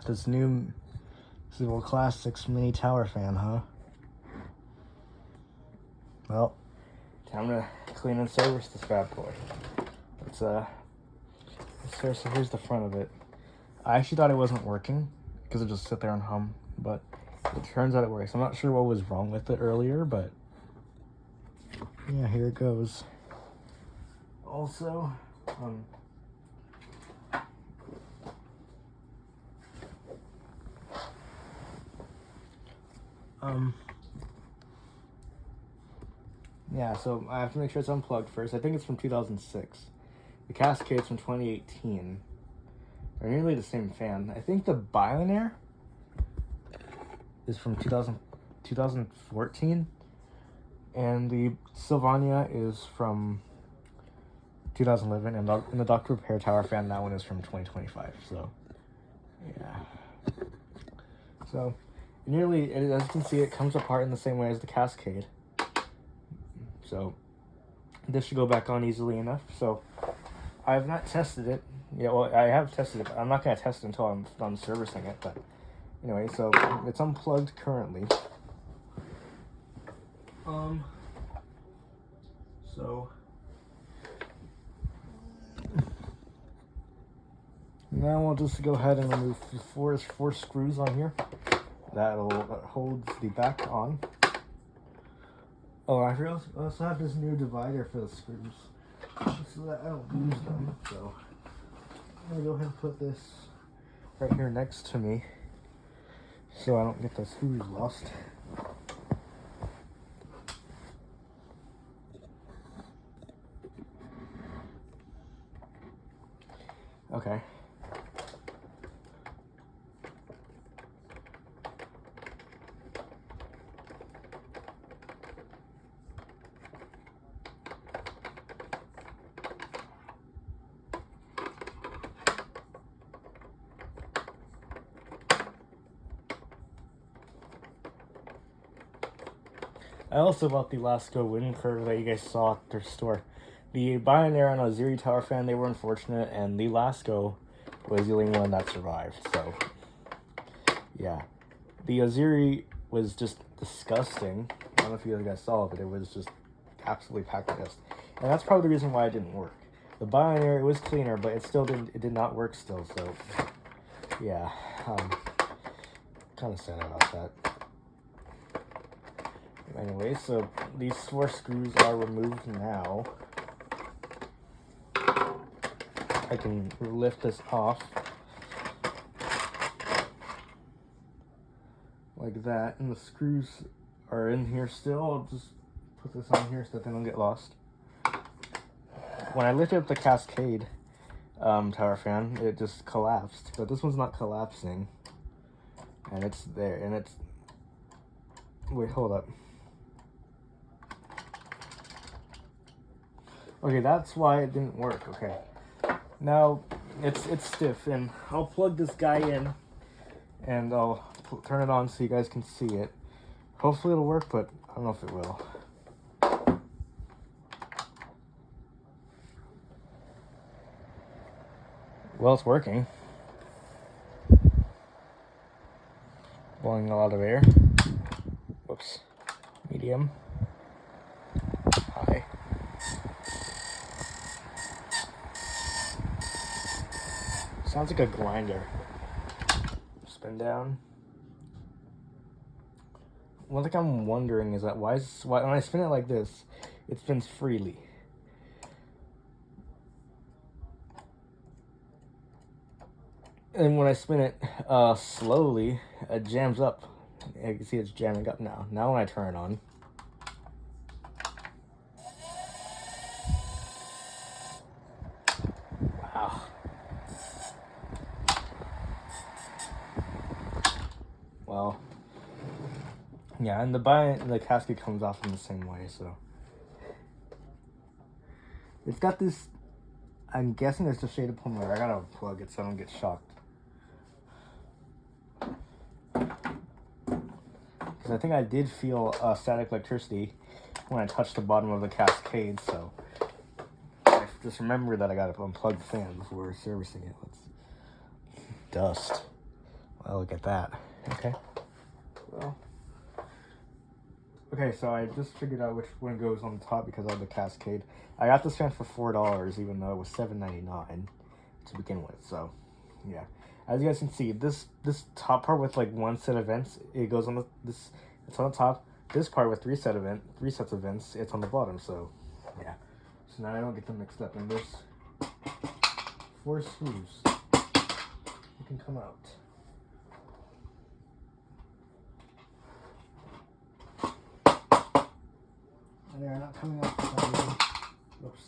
this new Seville Classics mini tower fan, huh? Well, time to clean and service this bad boy. So here's the front of it. I actually thought it wasn't working because it just sit there and hum, but it turns out it works. I'm not sure what was wrong with it earlier, but yeah, here it goes. Also, yeah, so I have to make sure it's unplugged first. I think it's from 2006. The Cascade's from 2018. They're nearly the same fan. I think the Billionaire is from 2014. And the Sylvania is from 2011. And the Dr. Repair Tower fan, that one is from 2025. So, yeah. So, nearly, as you can see, it comes apart in the same way as the Cascade. So, this should go back on easily enough. So, I have not tested it. Yeah, well, I have tested it, but I'm not going to test it until I'm done servicing it. But anyway, so it's unplugged currently. So now I'll just go ahead and remove the four screws on here. That'll hold the back on. Oh, I also have this new divider for the screws, so that I don't lose them. So I'm gonna go ahead and put this right here next to me, so I don't get the screws lost. Okay. I also bought the Lasco wind curve that you guys saw at their store. The Billionaire and Oziri Tower fan, they were unfortunate, and the Lasco was the only one that survived, so yeah. The Oziri was just disgusting. I don't know if you guys saw it, but it was just absolutely packed with dust. And that's probably the reason why it didn't work. The Billionaire, it was cleaner, but it did not work still, so yeah. Kind of sad about that. Anyway, so these 4 screws are removed now. I can lift this off like that, and the screws are in here still. I'll just put this on here so that they don't get lost. When I lifted up the Cascade tower fan, it just collapsed, but this one's not collapsing, and it's there, and it's, wait, hold up. Okay, that's why it didn't work. Okay, now it's stiff, and I'll plug this guy in, and I'll turn it on so you guys can see it. Hopefully it'll work, but I don't know if it will. Well, it's working. Blowing a lot of air. Whoops. Medium. High. Sounds like a grinder. Spin down. One thing I'm wondering is that why when I spin it like this, it spins freely. And when I spin it slowly, it jams up. You can see it's jamming up now. Now when I turn it on, wow. Well, yeah, and the casket comes off in the same way, so it's got this. I'm guessing it's a shade of plumber. I gotta plug it so I don't get shocked. Because I think I did feel static electricity when I touched the bottom of the Cascade, so I just remember that I gotta unplug the fan before servicing it. Dust. Oh, look at that. Okay. Well. Okay, so I just figured out which one goes on the top because I have the Cascade. I got this fan for $4, even though it was $7.99 to begin with. So, yeah. As you guys can see, this top part with like one set of vents, it goes on it's on the top. This part with three sets of vents, it's on the bottom. So, yeah. So now I don't get them mixed up. And there's 4 screws. You can come out. And they're not coming out for some reason. Oops.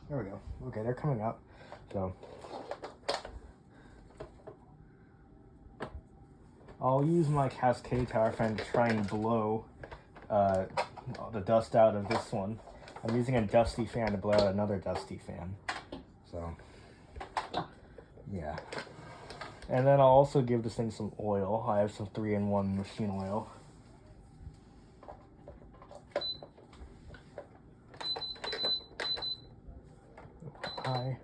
There we go. Okay, they're coming out. So I'll use my Cascade tower fan to try and blow the dust out of this one. I'm using a dusty fan to blow out another dusty fan. So, yeah. And then I'll also give this thing some oil. I have some 3-in-1 machine oil. Hi.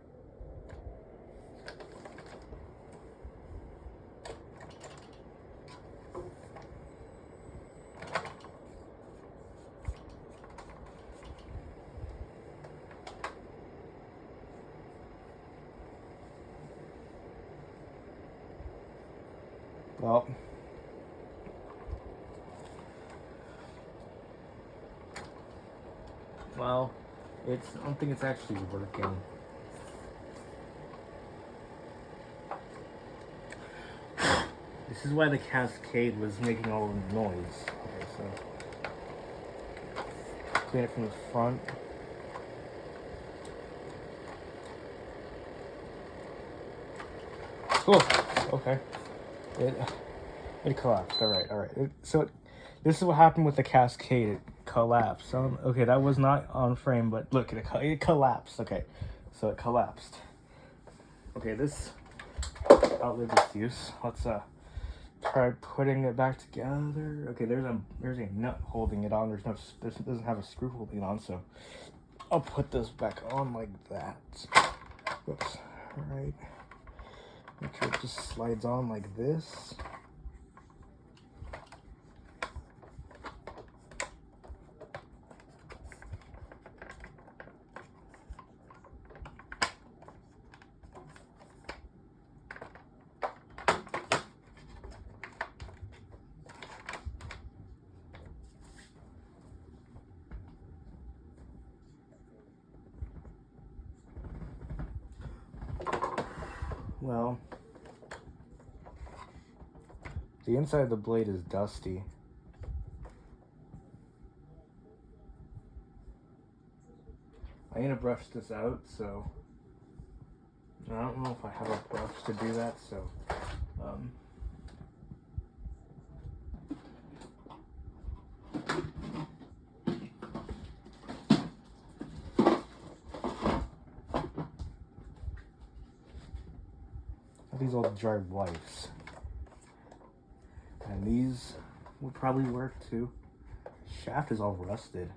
Well, I don't think it's actually working. This is why the Cascade was making all the noise. Okay, so clean it from the front. Cool. Okay. It collapsed. All right. So this is what happened with the Cascade. It collapsed. Okay, that was not on frame, but look, it collapsed. Okay, so it collapsed. Okay, this outlived its use. Let's try putting it back together. Okay, there's a nut holding it on. This doesn't have a screw holding it on, so I'll put this back on like that. Whoops. All right. Make sure it just slides on like this. Well, the inside of the blade is dusty. I need to brush this out, so I don't know if I have a brush to do that, so these old jarred wipes. And these would probably work too. Shaft is all rusted.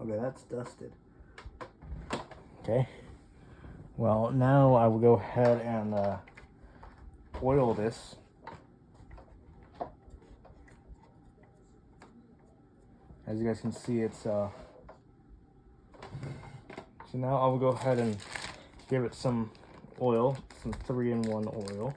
Okay, that's dusted. Okay. Well, now I will go ahead and oil this. As you guys can see, it's so now I will go ahead and give it some oil, some 3-in-1 oil.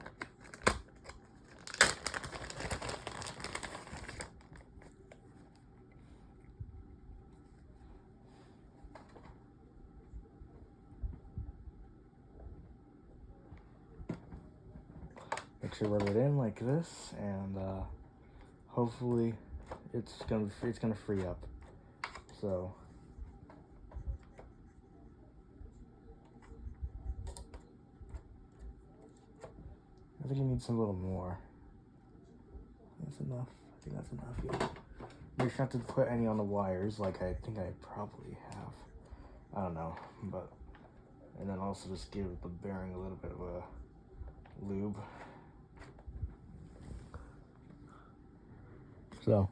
Make sure to rub it in like this, and hopefully it's gonna free up. So I think you need some little more. That's enough. I think that's enough. Yeah. Make sure not to put any on the wires, like I think I probably have. I don't know, but and then also just give the bearing a little bit of a lube. So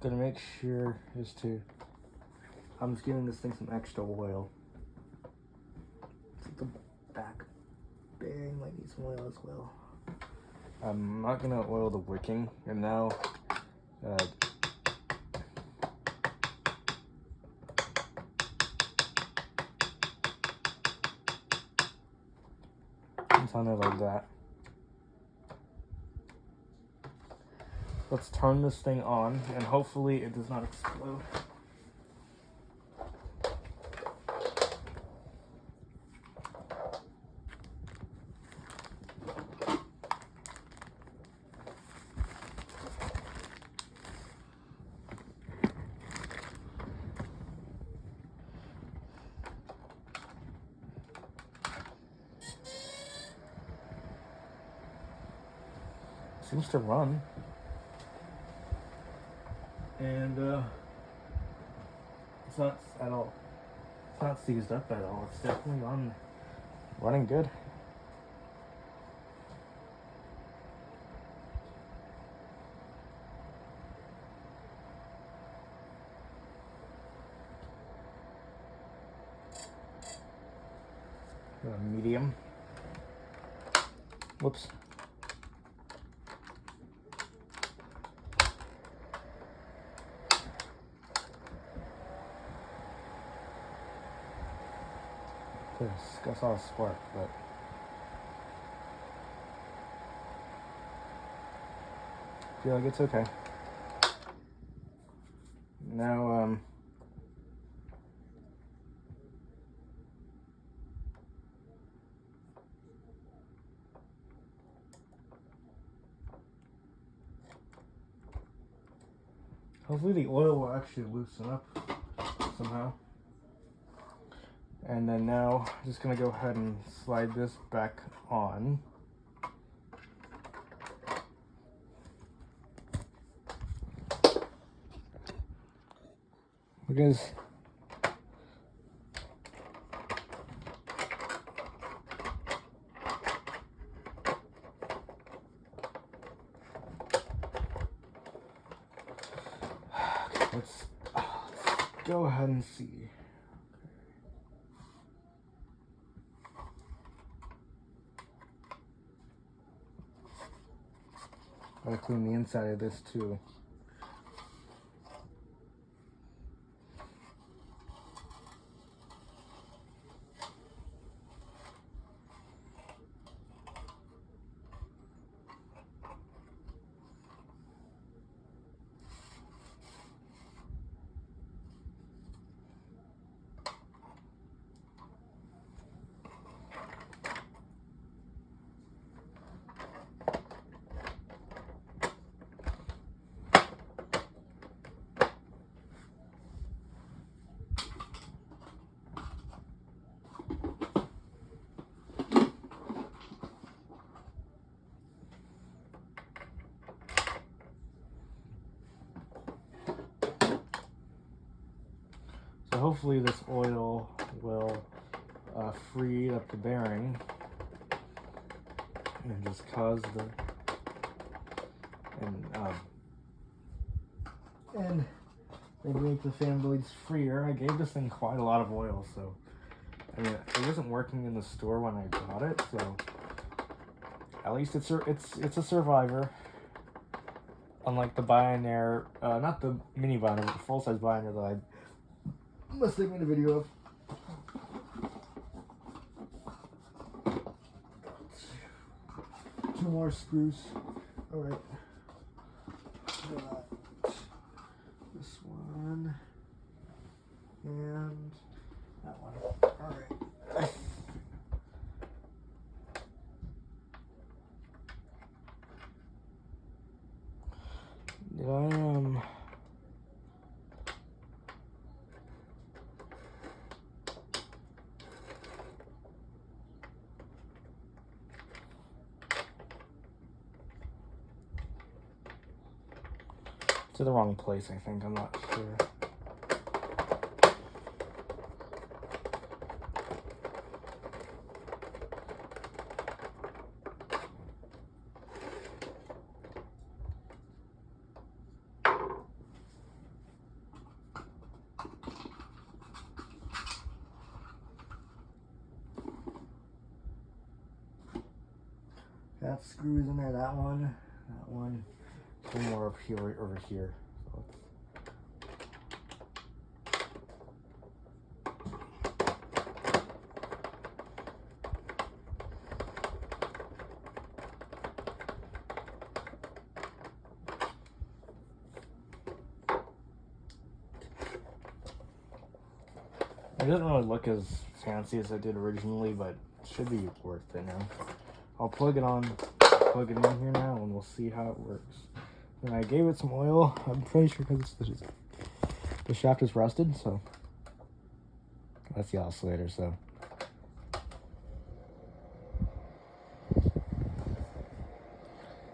gonna make sure is to, I'm just giving this thing some extra oil. The back bearing might need some oil as well. I'm not gonna oil the wicking, and now it's on there like that. Let's turn this thing on, and hopefully it does not explode. Seems to run, and it's not at all. It's not seized up at all. It's definitely on, running good. Medium. Whoops. I saw a spark, but I feel like it's okay. Now, hopefully the oil will actually loosen up somehow. And then now, I'm just gonna go ahead and slide this back on. Because let's go ahead and see. Gotta clean the inside of this too. So hopefully this oil will free up the bearing and just cause the and maybe make the fan blades freer. I gave this thing quite a lot of oil, so I mean it wasn't working in the store when I got it, so at least it's a survivor. Unlike the Bionaire, not the mini Bionaire, but the full-size Bionaire that I must have made a video of. Two more screws. All right. This one and that one. All right. Did I to the wrong place, I think. I'm not sure. that screw is in there. That one. Two more up here, over here. So it doesn't really look as fancy as I did originally, but it should be worth it now. I'll plug it in here now, and we'll see how it works. And I gave it some oil. I'm pretty sure because the shaft is rusted, so that's the oscillator. So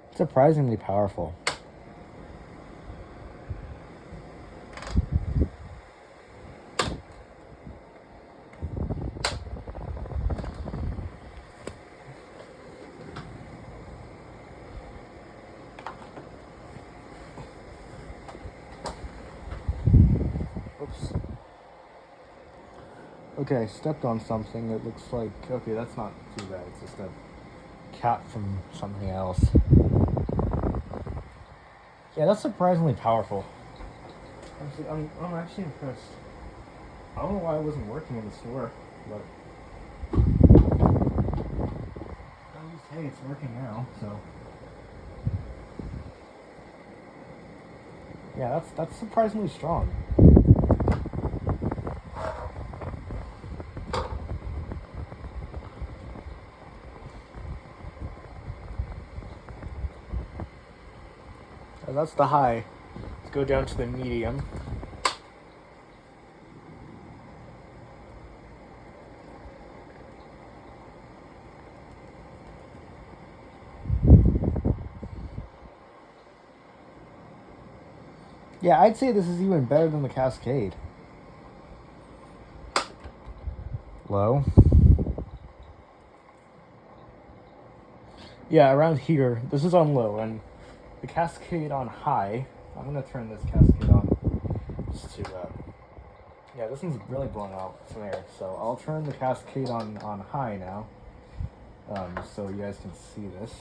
it's surprisingly powerful. Oops. Okay, I stepped on something. It looks like, okay, that's not too bad. It's just a cat from something else. Yeah, that's surprisingly powerful. I'm actually impressed. I don't know why it wasn't working in the store, but at least, hey, it's working now, so. Yeah, that's surprisingly strong. So that's the high. Let's go down to the medium. Yeah, I'd say this is even better than the Cascade. Low. Yeah, around here. This is on low, and the Cascade on high. I'm gonna turn this Cascade on just to, yeah, this one's really blowing out some air. So I'll turn the Cascade on high now, so you guys can see this.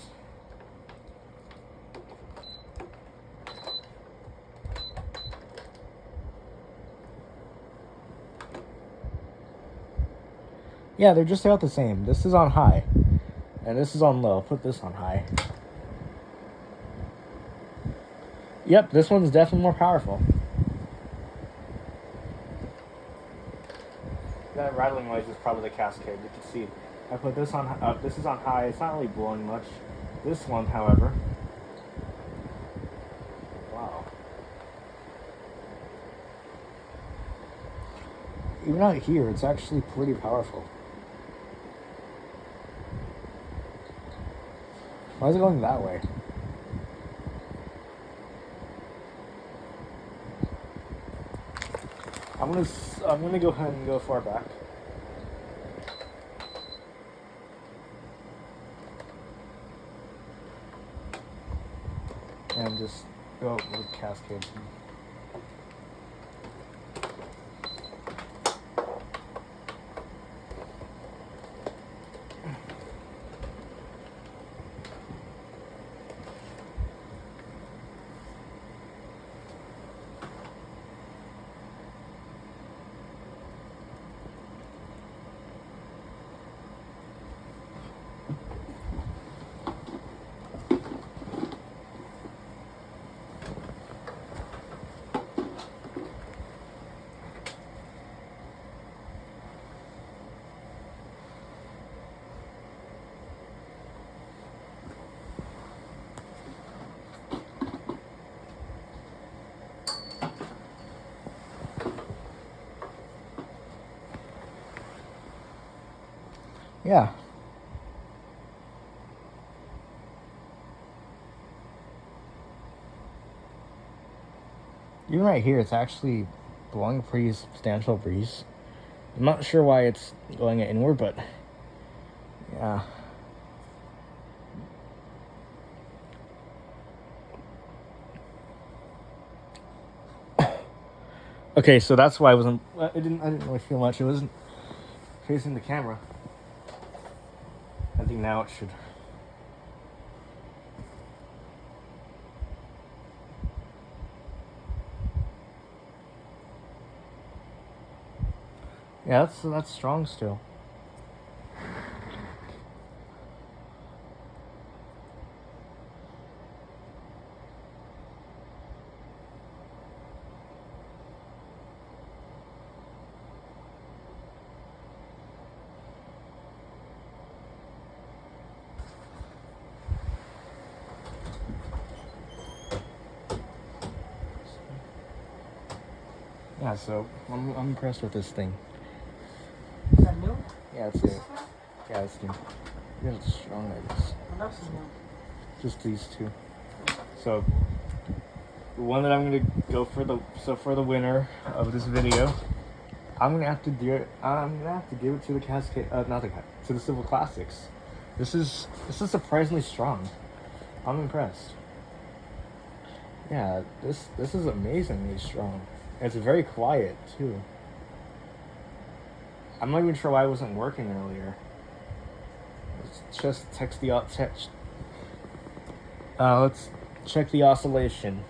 Yeah, they're just about the same. This is on high, and this is on low. I'll put this on high. Yep, this one's definitely more powerful. That rattling noise is probably the Cascade. You can see. I put this on. This is on high. It's not really blowing much. This one, however. Wow. Even out here, it's actually pretty powerful. Why is it going that way? I'm gonna go ahead and go far back. And just go with Cascade. Yeah. Even right here, it's actually blowing a pretty substantial breeze. I'm not sure why it's going inward, but yeah. Okay, so that's why I didn't really feel much. It wasn't facing the camera. I think now it should. Yeah, that's strong still. Yeah, so I'm impressed with this thing. Is that new? Yeah, it's new. Yeah, it's new. Yeah, it's strong, I guess. What else is new? Just these two. So the one that I'm gonna go for the winner of this video, I'm gonna have to do it. I'm gonna have to give it to the Cascade. To the Civil Classics. This is surprisingly strong. I'm impressed. Yeah, this is amazingly strong. It's very quiet too. I'm not even sure why it wasn't working earlier. Let's just text the let's check the oscillation.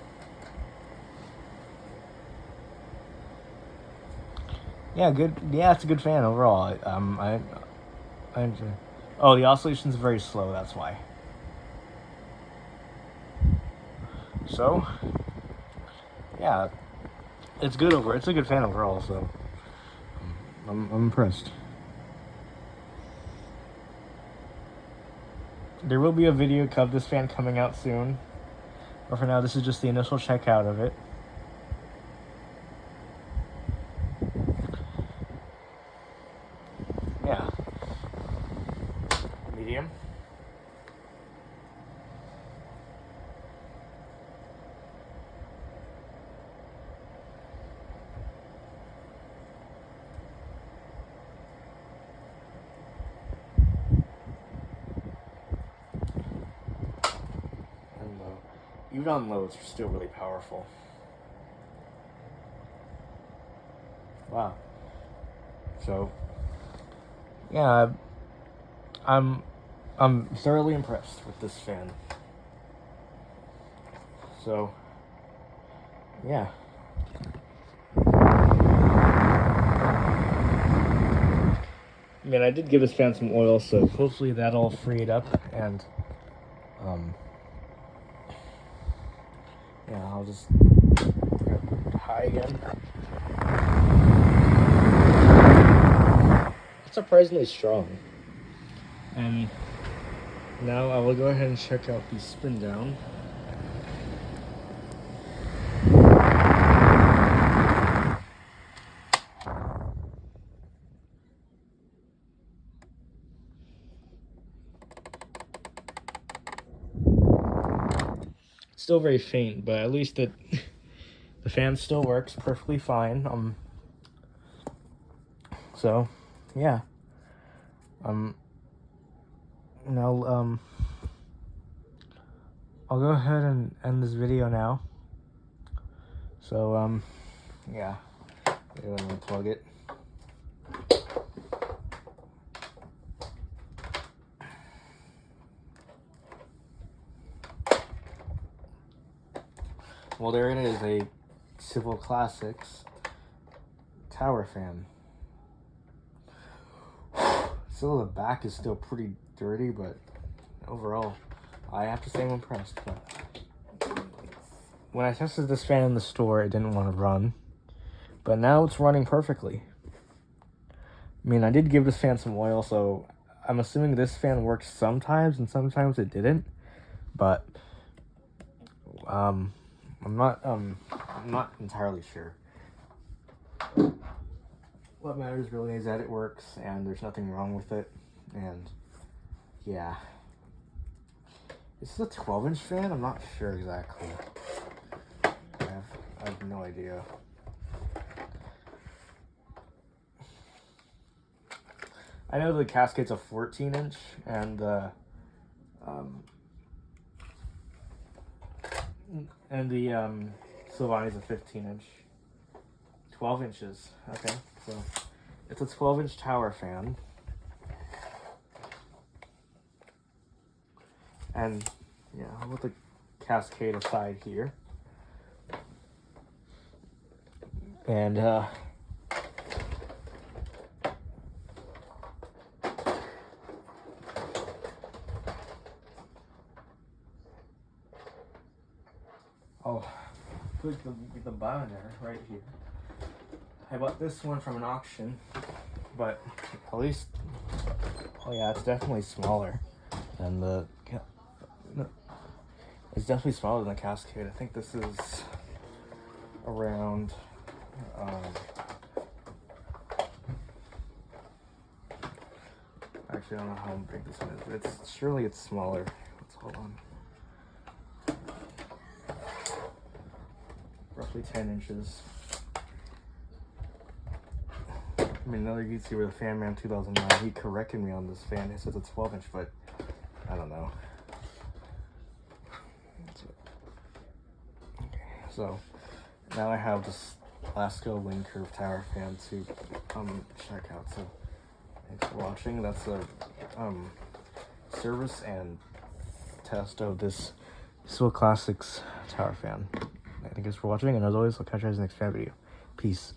Yeah, good. Yeah, it's a good fan overall. I enjoy. Oh, the oscillation's very slow. That's why. So, yeah, it's good over. It's a good fan overall. So, I'm impressed. There will be a video of this fan coming out soon. But for now, this is just the initial checkout of it. Yeah. Medium. And low. Even on low, it's still really powerful. Wow. So, yeah, I'm thoroughly impressed with this fan. So, yeah. I mean, I did give this fan some oil, so hopefully that'll free it up, and yeah, I'll just put high again. It's surprisingly strong. And now I will go ahead and check out the spin down. Still very faint, but at least the fan still works perfectly fine. So, yeah. Now, I'll go ahead and end this video now. So, yeah. Let me plug it. Well, there it is, a Civil Classics tower fan. Still, the back is still pretty dirty, but overall, I have to say I'm impressed. But when I tested this fan in the store, it didn't want to run, but now it's running perfectly. I mean, I did give this fan some oil, so I'm assuming this fan works sometimes, and sometimes it didn't. But I'm not entirely sure. What matters really is that it works, and there's nothing wrong with it. And yeah, is this a 12-inch fan? I'm not sure exactly. I have no idea. I know the Cascade's a 14-inch, and the Sylvania's a 15-inch. 12 inches. Okay, so it's a 12-inch tower fan. And yeah, I'll put the Cascade aside here. And Oh, put the binder right here. I bought this one from an auction, but at least, oh yeah, it's definitely smaller than the. No, it's definitely smaller than the Cascade. I think this is around. Actually, I don't know how big this one is, but surely it's smaller. Let's hold on. Roughly 10 inches. I mean, another you can see where the Fan Man 2009, he corrected me on this fan. He says it's 12 inch, but I don't know. Okay, so now I have this Lasco Wind Curve Tower fan to check out. So thanks for watching. That's a service and test of this Seville Classics tower fan. Thanks for watching, and as always, I'll catch you guys in the next fan video. Peace.